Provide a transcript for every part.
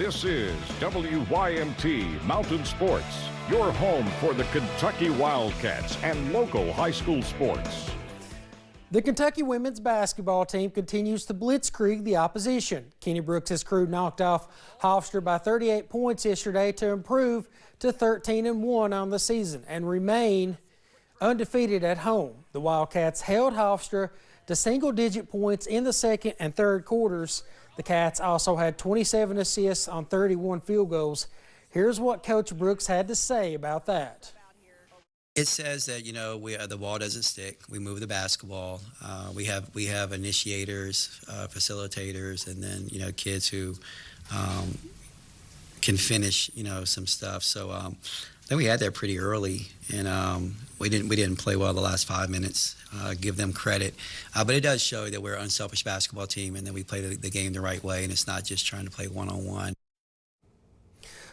This is WYMT Mountain Sports, your home for the Kentucky Wildcats and local high school sports. The Kentucky women's basketball team continues to blitzkrieg the opposition. Kenny Brooks' crew knocked off Hofstra by 38 points yesterday to improve to 13-1 on the season and remain undefeated at home. The Wildcats held Hofstra to single-digit points in the second and third quarters. The Cats also had 27 assists on 31 field goals. Here's what Coach Brooks had to say about that. It says that, you know, the ball doesn't stick. We move the basketball. We have initiators, facilitators, and then, you know, kids who can finish, you know, some stuff. So I think we had that pretty early, and we didn't play well the last 5 minutes. Give them credit, but it does show that we're an unselfish basketball team, and that we play the game the right way, and it's not just trying to play one-on-one.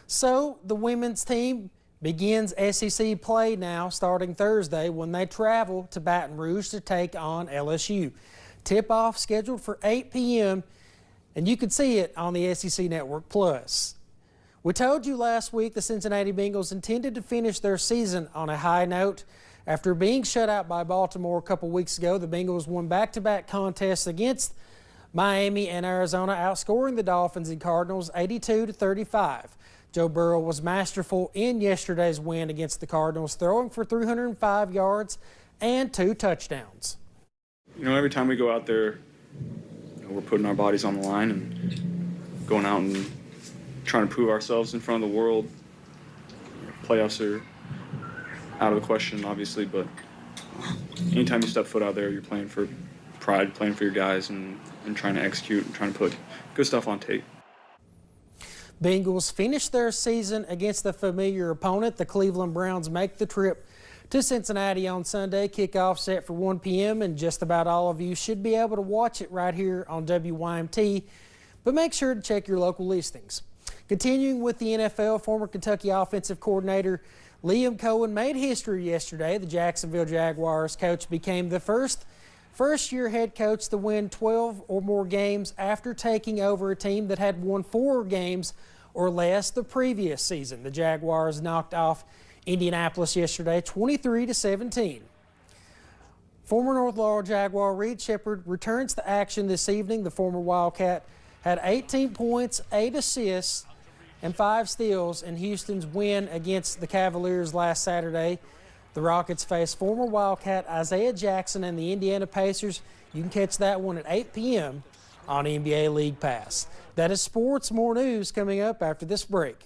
So the women's team begins SEC play now starting Thursday when they travel to Baton Rouge to take on LSU. Tip-off scheduled for 8 p.m. and you can see it on the SEC Network Plus. We told you last week the Cincinnati Bengals intended to finish their season on a high note. After being shut out by Baltimore a couple weeks ago, the Bengals won back-to-back contests against Miami and Arizona, outscoring the Dolphins and Cardinals 82-35. Joe Burrow was masterful in yesterday's win against the Cardinals, throwing for 305 yards and 2 touchdowns. You know, every time we go out there, you know, we're putting our bodies on the line and going out and trying to prove ourselves in front of the world. You know, playoffs are out of the question, obviously, but anytime you step foot out there, you're playing for pride, playing for your guys, and trying to execute and trying to put good stuff on tape. Bengals finished their season against the familiar opponent. The Cleveland Browns make the trip to Cincinnati on Sunday. Kickoff set for 1 p.m. and just about all of you should be able to watch it right here on WYMT. But make sure to check your local listings. Continuing with the NFL, former Kentucky offensive coordinator Liam Cohen made history yesterday. The Jacksonville Jaguars coach became the first-year head coach to win 12 or more games after taking over a team that had won 4 games or less the previous season. The Jaguars knocked off Indianapolis yesterday 23-17. Former North Laurel Jaguar Reed Shepherd returns to action this evening. The former Wildcat had 18 points, 8 assists, and 5 steals in Houston's win against the Cavaliers last Saturday. The Rockets face former Wildcat Isaiah Jackson and the Indiana Pacers. You can catch that one at 8 p.m. on NBA League Pass. That is sports. More news coming up after this break.